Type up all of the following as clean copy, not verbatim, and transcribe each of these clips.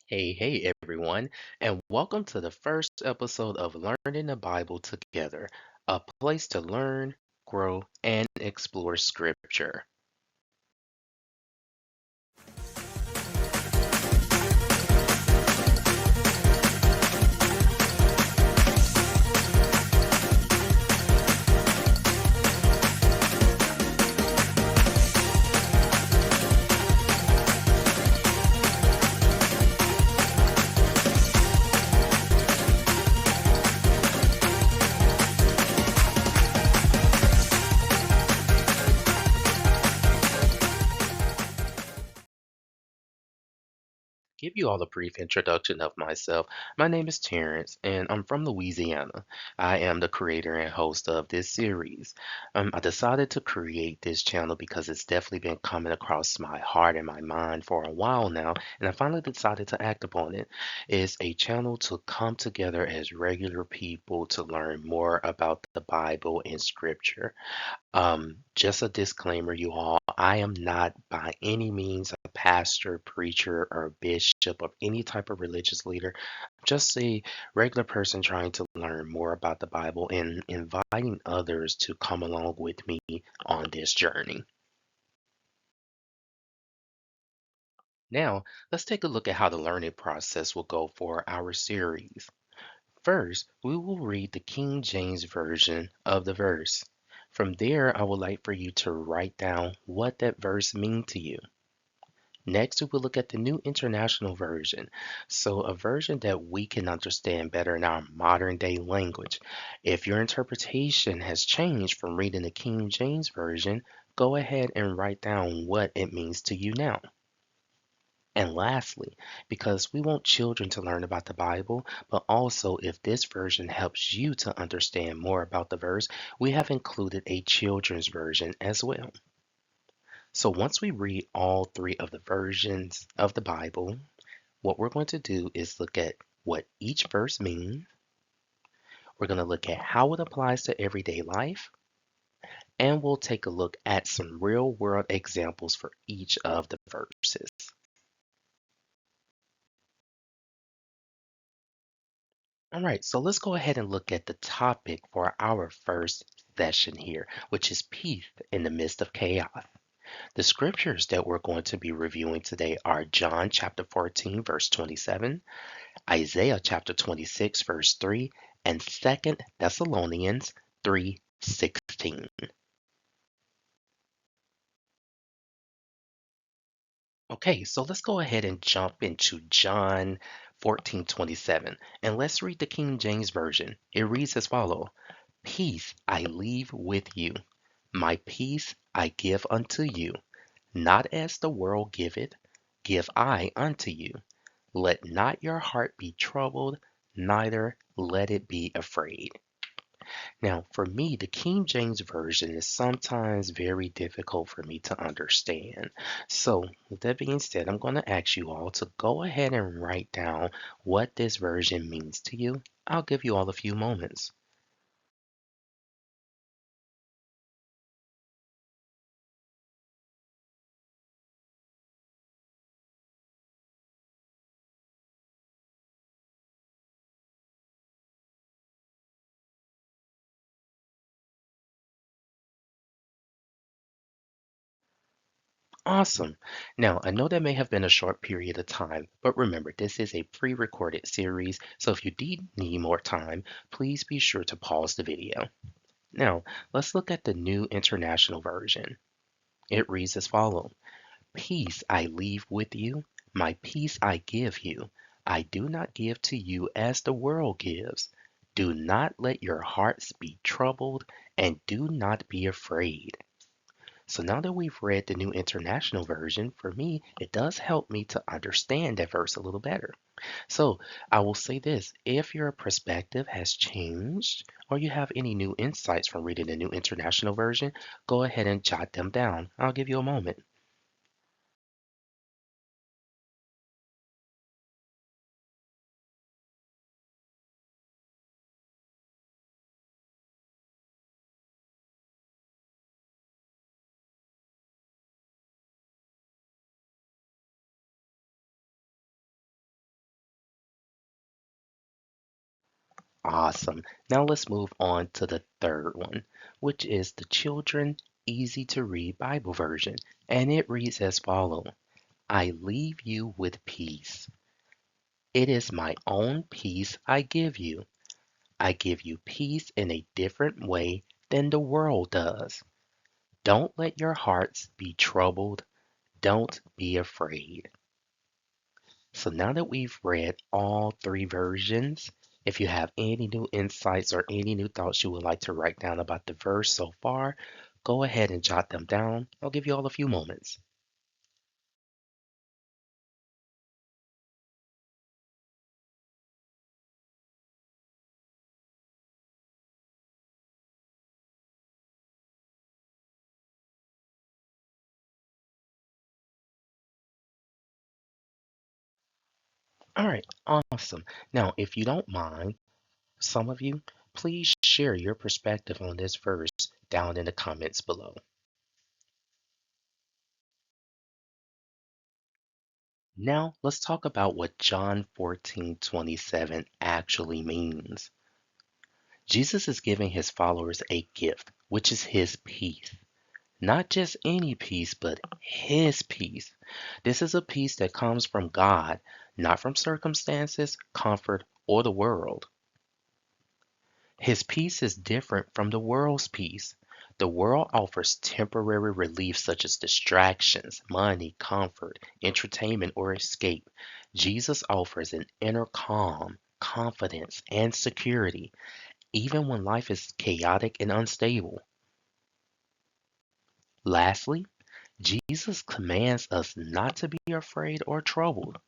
Hey, everyone, and welcome to the first episode of Learning the Bible Together, a place to learn, grow, and explore Scripture. Give you all a brief introduction of myself. My name is Terrence, and I'm from Louisiana. I am the creator and host of this series. I decided to create this channel because it's definitely been coming across my heart and my mind for a while now, and I finally decided to act upon it. It's a channel to come together as regular people to learn more about the Bible and Scripture. Just a disclaimer, you all, I am not by any means a pastor, preacher, or bishop of any type of religious leader. I'm just a regular person trying to learn more about the Bible and inviting others to come along with me on this journey. Now, let's take a look at how the learning process will go for our series. First, we will read the King James Version of the verse. From there, I would like for you to write down what that verse means to you. Next, we will look at the New International Version, so a version that we can understand better in our modern day language. If your interpretation has changed from reading the King James Version, go ahead and write down what it means to you now. And lastly, because we want children to learn about the Bible, but also if this version helps you to understand more about the verse, we have included a children's version as well. So once we read all three of the versions of the Bible, what we're going to do is look at what each verse means. We're going to look at how it applies to everyday life, and we'll take a look at some real world examples for each of the verses. All right, so let's go ahead and look at the topic for our first session here, which is peace in the midst of chaos. The scriptures that we're going to be reviewing today are John chapter 14, verse 27, Isaiah chapter 26, verse 3, and Second Thessalonians 3:16. Okay, so let's go ahead and jump into John 14:27, and let's read the King James Version. It reads as follows. Peace I leave with you, my peace I give unto you. Not as the world giveth, give I unto you. Let not your heart be troubled, neither let it be afraid. Now, for me, the King James Version is sometimes very difficult for me to understand. So, with that being said, I'm going to ask you all to go ahead and write down what this version means to you. I'll give you all a few moments. Awesome. Now, I know that may have been a short period of time, but remember, this is a pre-recorded series, so if you did need more time, please be sure to pause the video. Now, let's look at the New International Version. It reads as follows. Peace I leave with you, my peace I give you. I do not give to you as the world gives. Do not let your hearts be troubled, and do not be afraid. So now that we've read the New International Version, for me, it does help me to understand that verse a little better. So I will say this, if your perspective has changed or you have any new insights from reading the New International Version, go ahead and jot them down. I'll give you a moment. Awesome. Now let's move on to the third one, which is the Children Easy to Read Bible version. And it reads as follows: I leave you with peace. It is my own peace I give you. I give you peace in a different way than the world does. Don't let your hearts be troubled. Don't be afraid. So now that we've read all three versions, if you have any new insights or any new thoughts you would like to write down about the verse so far, go ahead and jot them down. I'll give you all a few moments. All right, awesome. Now, if you don't mind, some of you, please share your perspective on this verse down in the comments below. Now, let's talk about what John 14:27 actually means. Jesus is giving his followers a gift, which is his peace. Not just any peace, but his peace. This is a peace that comes from God, not from circumstances, comfort, or the world. His peace is different from the world's peace. The world offers temporary relief such as distractions, money, comfort, entertainment, or escape. Jesus offers an inner calm, confidence, and security, even when life is chaotic and unstable. Lastly, Jesus commands us not to be afraid or troubled.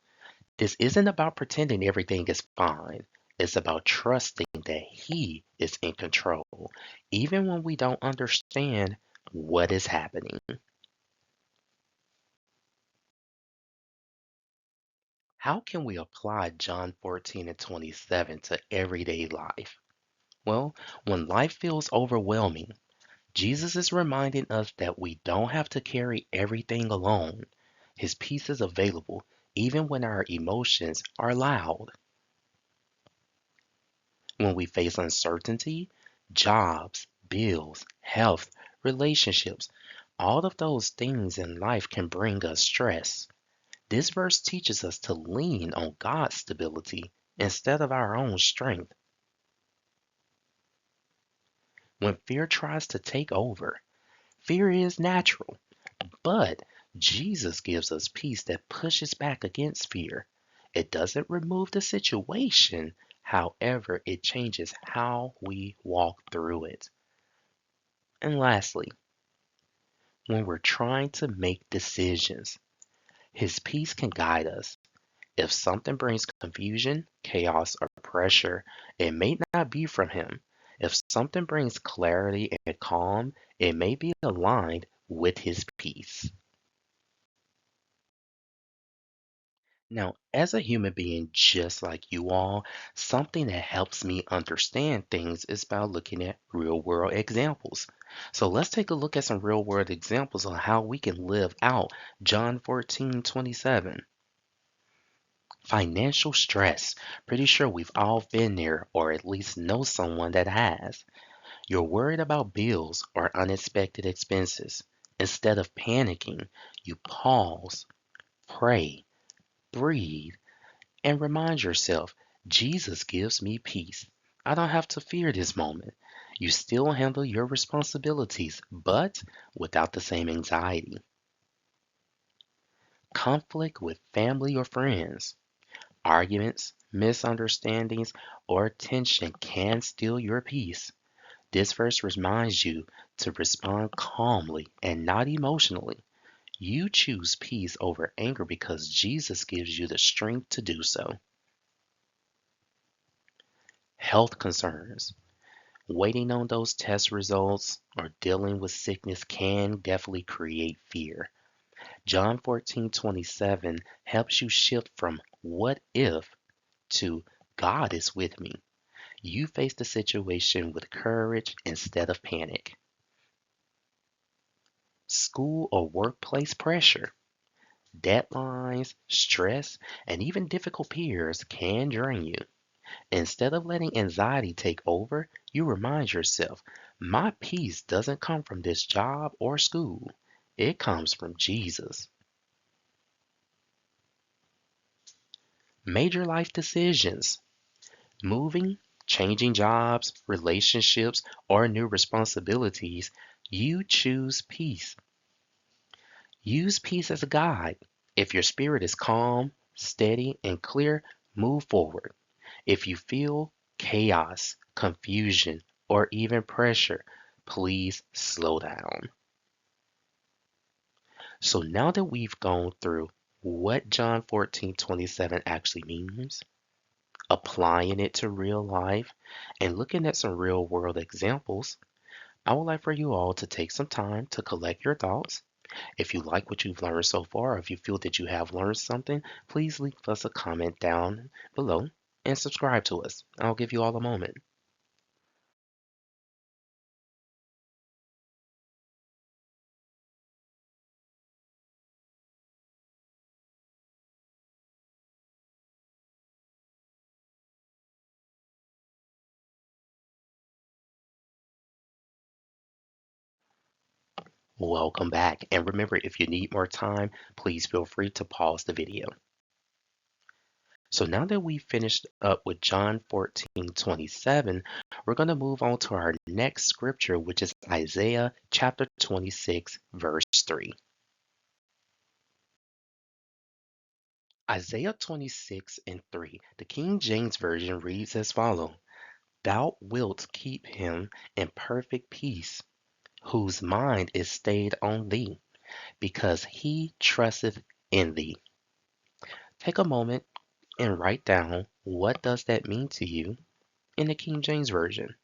This isn't about pretending everything is fine. It's about trusting that He is in control, even when we don't understand what is happening. How can we apply John 14 and 27 to everyday life? Well, when life feels overwhelming, Jesus is reminding us that we don't have to carry everything alone. His peace is available even when our emotions are loud. When we face uncertainty, jobs, bills, health, relationships, all of those things in life can bring us stress. This verse teaches us to lean on God's stability instead of our own strength. When fear tries to take over, fear is natural, but Jesus gives us peace that pushes back against fear. It doesn't remove the situation, however, it changes how we walk through it. And lastly, when we're trying to make decisions, His peace can guide us. If something brings confusion, chaos, or pressure, it may not be from Him. If something brings clarity and calm, it may be aligned with His peace. Now, as a human being just like you all, something that helps me understand things is by looking at real world examples. So let's take a look at some real world examples on how we can live out John 14:27. Financial stress. Pretty sure we've all been there or at least know someone that has. You're worried about bills or unexpected expenses. Instead of panicking, you pause, pray, breathe, and remind yourself, Jesus gives me peace. I don't have to fear this moment. You still handle your responsibilities, but without the same anxiety. Conflict with family or friends. Arguments, misunderstandings, or tension can steal your peace. This verse reminds you to respond calmly and not emotionally. You choose peace over anger because Jesus gives you the strength to do so. Health concerns. Waiting on those test results or dealing with sickness can definitely create fear. John 14:27 helps you shift from what if to God is with me. You face the situation with courage instead of panic. School or workplace pressure, deadlines, stress, and even difficult peers can drain you. Instead of letting anxiety take over, you remind yourself, my peace doesn't come from this job or school. It comes from Jesus. Major life decisions, moving, changing jobs, relationships, or new responsibilities, you choose peace. Use peace as a guide. If your spirit is calm, steady, and clear, move forward. If you feel chaos, confusion, or even pressure, please slow down. So now that we've gone through what John 14:27 actually means, applying it to real life, and looking at some real world examples, I would like for you all to take some time to collect your thoughts. If you like what you've learned so far, or if you feel that you have learned something, please leave us a comment down below and subscribe to us. I'll give you all a moment. Welcome back. And remember, if you need more time, please feel free to pause the video. So now that we've finished up with John 14:27, we're going to move on to our next scripture, which is Isaiah chapter 26, verse 3. Isaiah 26 and 3, the King James Version reads as follows: Thou wilt keep him in perfect peace, whose mind is stayed on thee, because he trusteth in thee. Take a moment and write down, what does that mean to you in the King James Version?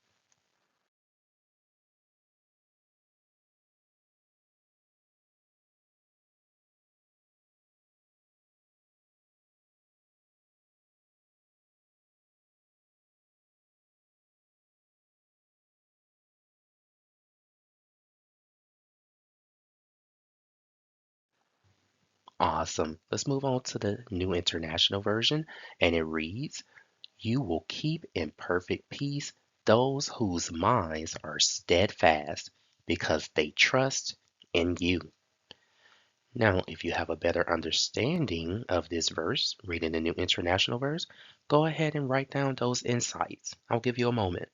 Awesome. Let's move on to the New International Version, and it reads, You will keep in perfect peace those whose minds are steadfast, because they trust in you. Now, if you have a better understanding of this verse, reading the New International Verse, go ahead and write down those insights. I'll give you a moment.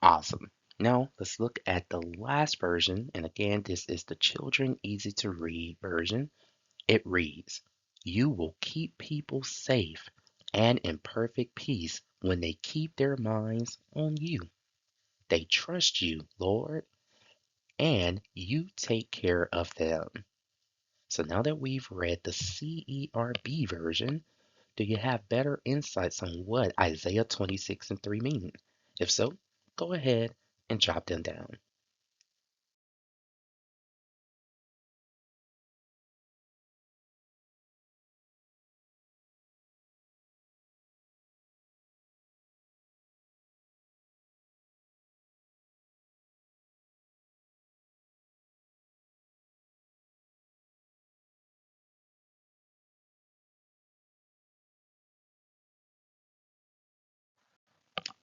Awesome. Now, let's look at the last version. And again, this is the Children Easy to Read version. It reads, You will keep people safe and in perfect peace when they keep their minds on you. They trust you, Lord, and you take care of them. So now that we've read the CERB version, do you have better insights on what Isaiah 26 and 3 mean? If so, go ahead and jot them down.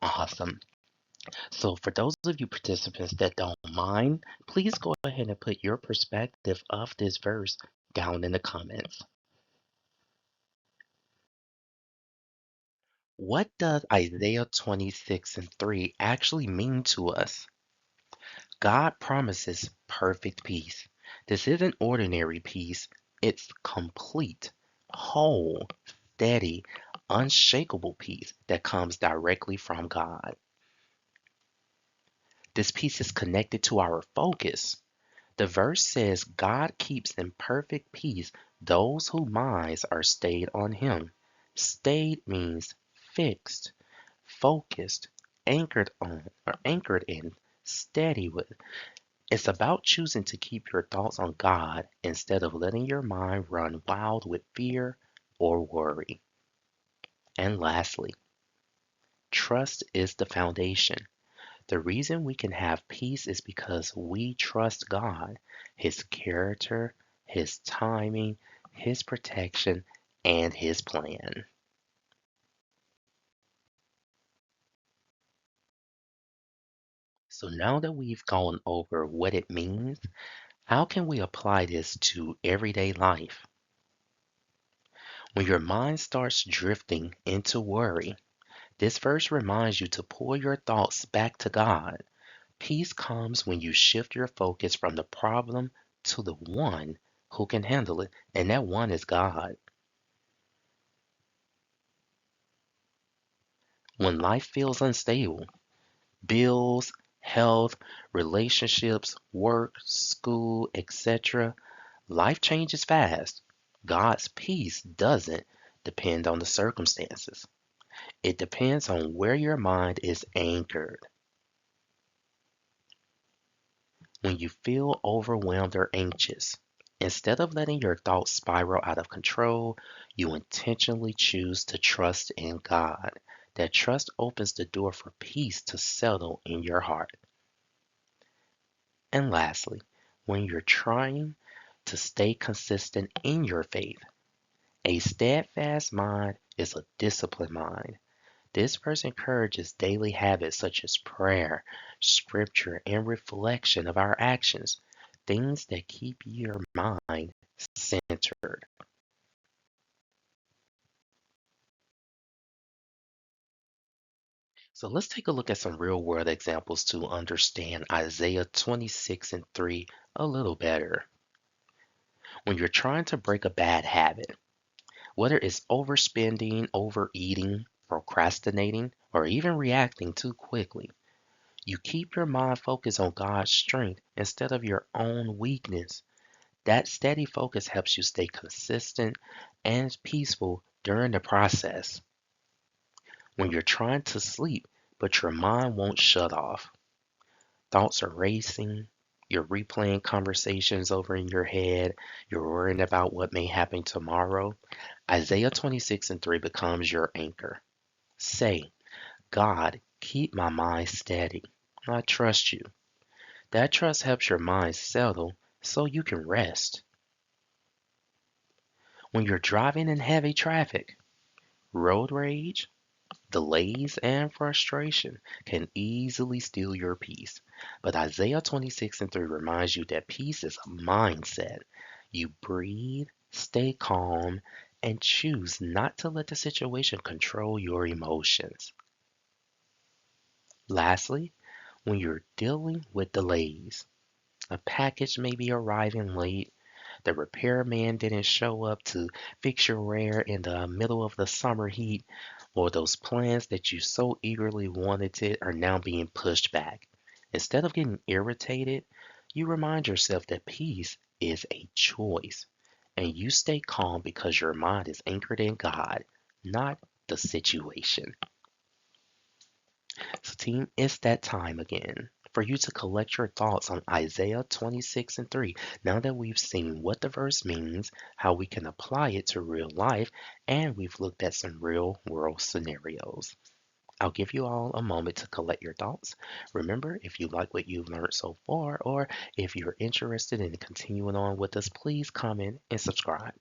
Awesome. So for those of you participants that don't mind, please go ahead and put your perspective of this verse down in the comments. What does Isaiah 26 and 3 actually mean to us? God promises perfect peace. This isn't ordinary peace, it's complete, whole, steady, unshakable peace that comes directly from God. This peace is connected to our focus. The verse says God keeps in perfect peace those whose minds are stayed on Him. Stayed means fixed, focused, anchored on, or anchored in, steady with. It's about choosing to keep your thoughts on God instead of letting your mind run wild with fear, or worry. And lastly, trust is the foundation. The reason we can have peace is because we trust God, His character, His timing, His protection, and His plan. So now that we've gone over what it means, how can we apply this to everyday life? When your mind starts drifting into worry, this verse reminds you to pull your thoughts back to God. Peace comes when you shift your focus from the problem to the one who can handle it, and that one is God. When life feels unstable, bills, health, relationships, work, school, etc., life changes fast. God's peace doesn't depend on the circumstances. It depends on where your mind is anchored. When you feel overwhelmed or anxious, instead of letting your thoughts spiral out of control, you intentionally choose to trust in God. That trust opens the door for peace to settle in your heart. And lastly, when you're trying to stay consistent in your faith, a steadfast mind is a disciplined mind. This verse encourages daily habits such as prayer, scripture, and reflection of our actions, things that keep your mind centered. So let's take a look at some real world examples to understand Isaiah 26 and 3 a little better. When you're trying to break a bad habit, whether it's overspending, overeating, procrastinating, or even reacting too quickly, you keep your mind focused on God's strength instead of your own weakness. That steady focus helps you stay consistent and peaceful during the process. When you're trying to sleep, but your mind won't shut off, thoughts are racing, you're replaying conversations over in your head, you're worrying about what may happen tomorrow, Isaiah 26 and 3 becomes your anchor. Say, God, keep my mind steady. I trust you. That trust helps your mind settle so you can rest. When you're driving in heavy traffic, road rage, delays, and frustration can easily steal your peace. But Isaiah 26 and 3 reminds you that peace is a mindset. You breathe, stay calm, and choose not to let the situation control your emotions. Lastly, when you're dealing with delays, a package may be arriving late. The repairman didn't show up to fix your rear in the middle of the summer heat, or those plans that you so eagerly wanted it are now being pushed back. Instead of getting irritated, you remind yourself that peace is a choice, and you stay calm because your mind is anchored in God, not the situation. So, team, it's that time again for you to collect your thoughts on Isaiah 26 and 3. Now that we've seen what the verse means, how we can apply it to real life, and we've looked at some real world scenarios. I'll give you all a moment to collect your thoughts. Remember, if you like what you've learned so far, or if you're interested in continuing on with us, please comment and subscribe.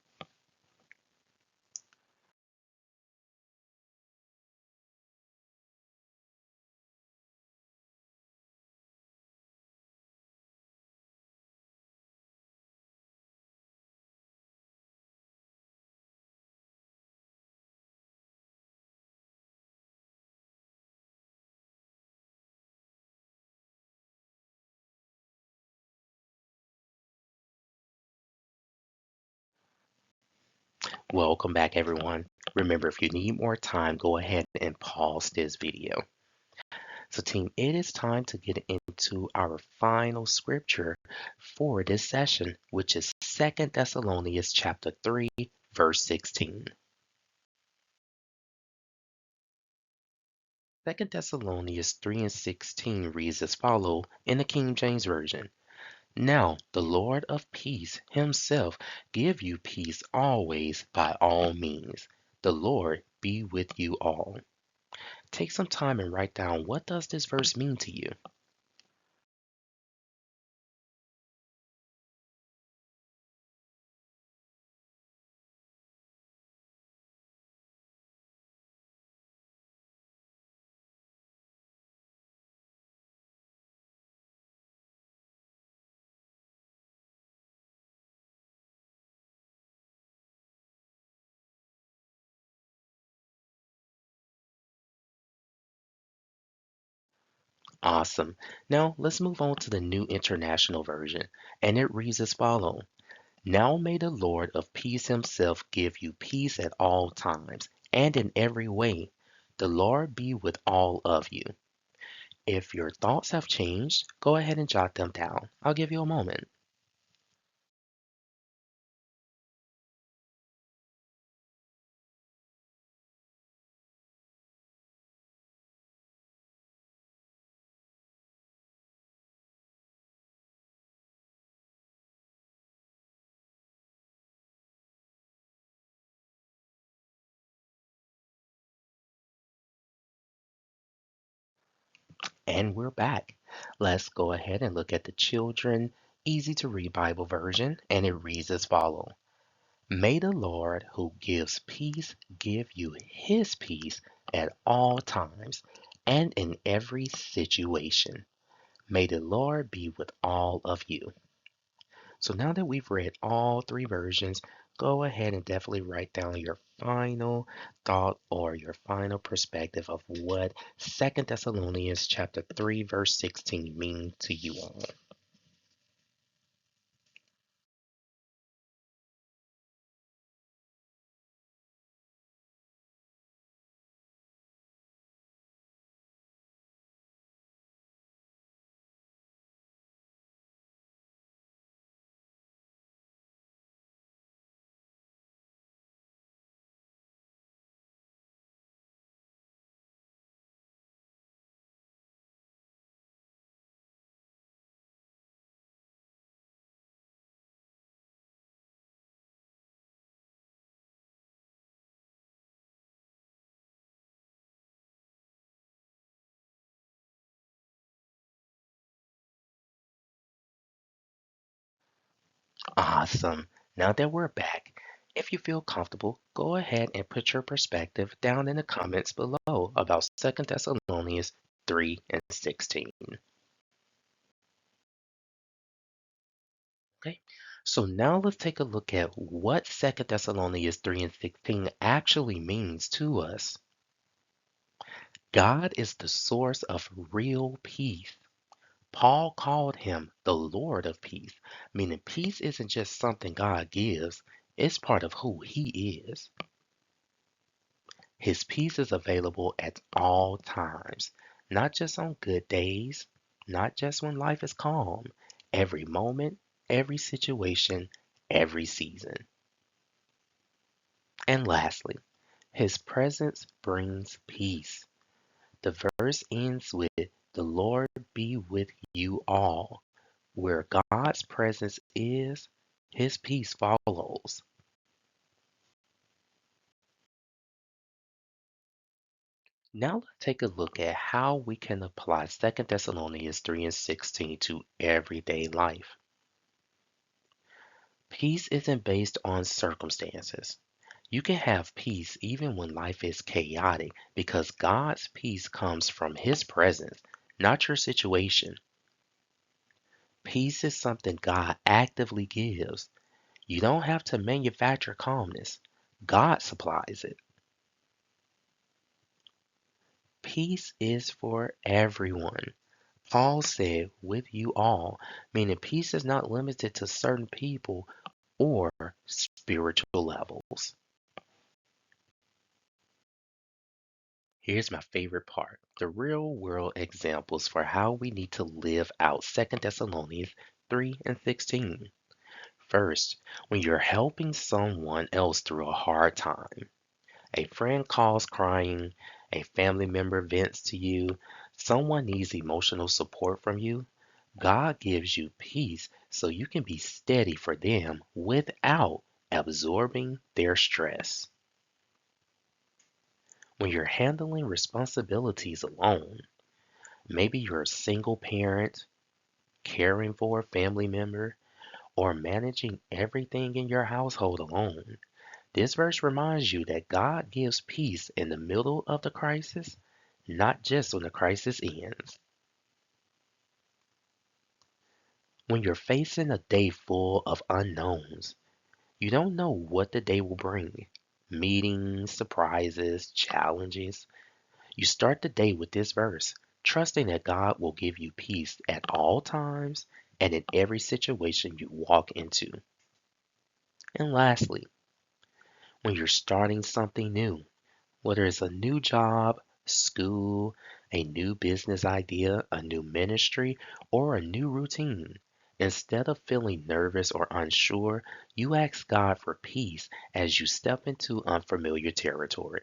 Welcome back, everyone. Remember, if you need more time, go ahead and pause this video. So, team, it is time to get into our final scripture for this session, which is Second Thessalonians chapter 3, verse 16. Second Thessalonians 3 and 16 reads as follow in the King James Version. Now the Lord of peace himself give you peace always by all means. The Lord be with you all. Take some time and write down, what does this verse mean to you? Awesome. Now let's move on to the New International Version, and it reads as follows. Now may the Lord of peace himself give you peace at all times and in every way. The Lord be with all of you. If your thoughts have changed, go ahead and jot them down. I'll give you a moment. And we're back. Let's go ahead and look at the Children Easy to Read Bible version, and it reads as follows. May the Lord who gives peace give you his peace at all times and in every situation. May the Lord be with all of you. So now that we've read all three versions, go ahead and definitely write down your final thought or your final perspective of what Second Thessalonians chapter 3 verse 16 mean to you all. Awesome. Now that we're back, if you feel comfortable, go ahead and put your perspective down in the comments below about Second Thessalonians 3 and 16. Okay, so now let's take a look at what Second Thessalonians 3 and 16 actually means to us. God is the source of real peace. Paul called him the Lord of peace, meaning peace isn't just something God gives, it's part of who he is. His peace is available at all times, not just on good days, not just when life is calm, every moment, every situation, every season. And lastly, his presence brings peace. The verse ends with, the Lord be with you all. Where God's presence is, his peace follows. Now let's take a look at how we can apply Second Thessalonians 3 and 16 to everyday life. Peace isn't based on circumstances. You can have peace even when life is chaotic because God's peace comes from his presence, not your situation. Peace is something God actively gives. You don't have to manufacture calmness. God supplies it. Peace is for everyone. Paul said, with you all, meaning peace is not limited to certain people or spiritual levels. Here's my favorite part, the real world examples for how we need to live out Second Thessalonians 3 and 16. First, when you're helping someone else through a hard time, a friend calls crying, a family member vents to you, someone needs emotional support from you, God gives you peace so you can be steady for them without absorbing their stress. When you're handling responsibilities alone, maybe you're a single parent, caring for a family member, or managing everything in your household alone, this verse reminds you that God gives peace in the middle of the crisis, not just when the crisis ends. When you're facing a day full of unknowns, you don't know what the day will bring. Meetings, surprises, challenges. You start the day with this verse, trusting that God will give you peace at all times and in every situation you walk into. And lastly, when you're starting something new, whether it's a new job, school, a new business idea, a new ministry, or a new routine, instead of feeling nervous or unsure, you ask God for peace as you step into unfamiliar territory.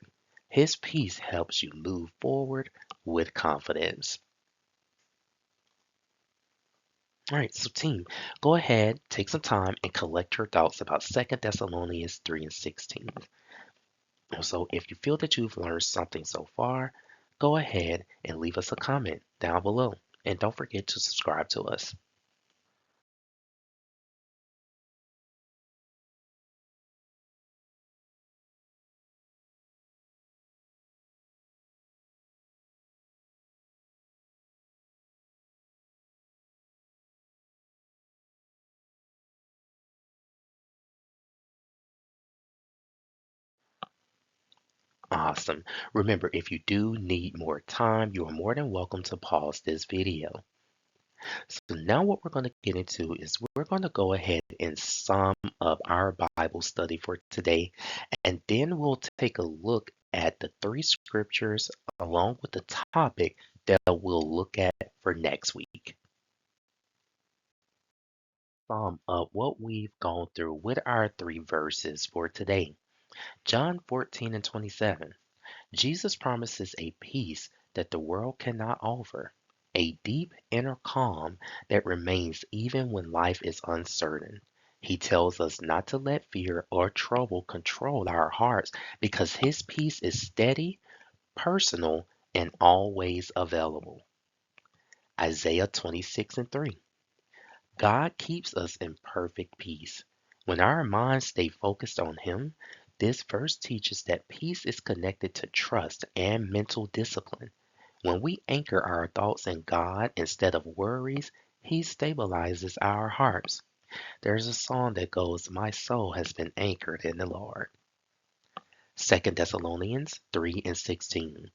His peace helps you move forward with confidence. All right, so team, go ahead, take some time and collect your thoughts about Second Thessalonians 3 and 16. So if you feel that you've learned something so far, go ahead and leave us a comment down below. And don't forget to subscribe to us. Awesome. Remember, if you do need more time, you are more than welcome to pause this video. So now what we're going to get into is we're going to go ahead and sum up our Bible study for today, and then we'll take a look at the three scriptures along with the topic that we'll look at for next week. Sum up what we've gone through with our three verses for today. John 14 and 27. Jesus promises a peace that the world cannot offer, a deep inner calm that remains even when life is uncertain. He tells us not to let fear or trouble control our hearts because his peace is steady, personal, and always available. Isaiah 26 and 3. God keeps us in perfect peace. When our minds stay focused on him, this verse teaches that peace is connected to trust and mental discipline. When we anchor our thoughts in God instead of worries, he stabilizes our hearts. There's a song that goes, "My soul has been anchored in the Lord." Second Thessalonians 3 and 16.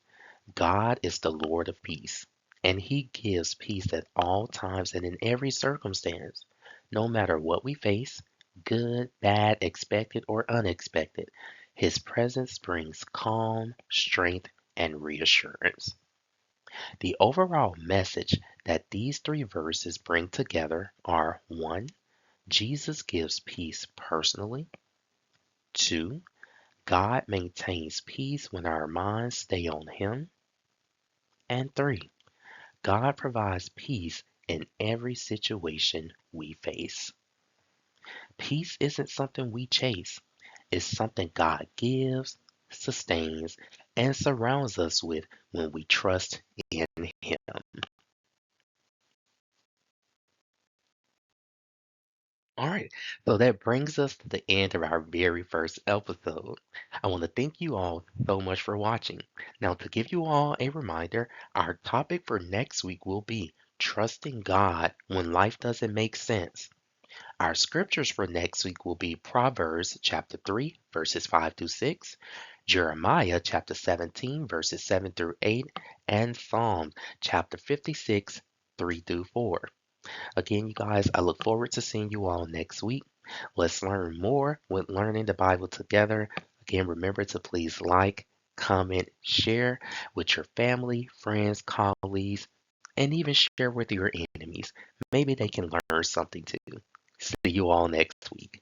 God is the Lord of peace, and he gives peace at all times and in every circumstance. No matter what we face, good, bad, expected, or unexpected, his presence brings calm, strength, and reassurance. The overall message that these three verses bring together are: 1. Jesus gives peace personally. 2. God maintains peace when our minds stay on him. And 3. God provides peace in every situation we face. Peace isn't something we chase, it's something God gives, sustains, and surrounds us with when we trust in him. All right, so that brings us to the end of our very first episode. I want to thank you all so much for watching. Now, to give you all a reminder, our topic for next week will be trusting God when life doesn't make sense. Our scriptures for next week will be Proverbs chapter 3, verses 5 through 6, Jeremiah chapter 17, verses 7 through 8, and Psalms chapter 56, 3 through 4. Again, you guys, I look forward to seeing you all next week. Let's learn more with learning the Bible together. Again, remember to please like, comment, share with your family, friends, colleagues, and even share with your enemies. Maybe they can learn something too. See you all next week.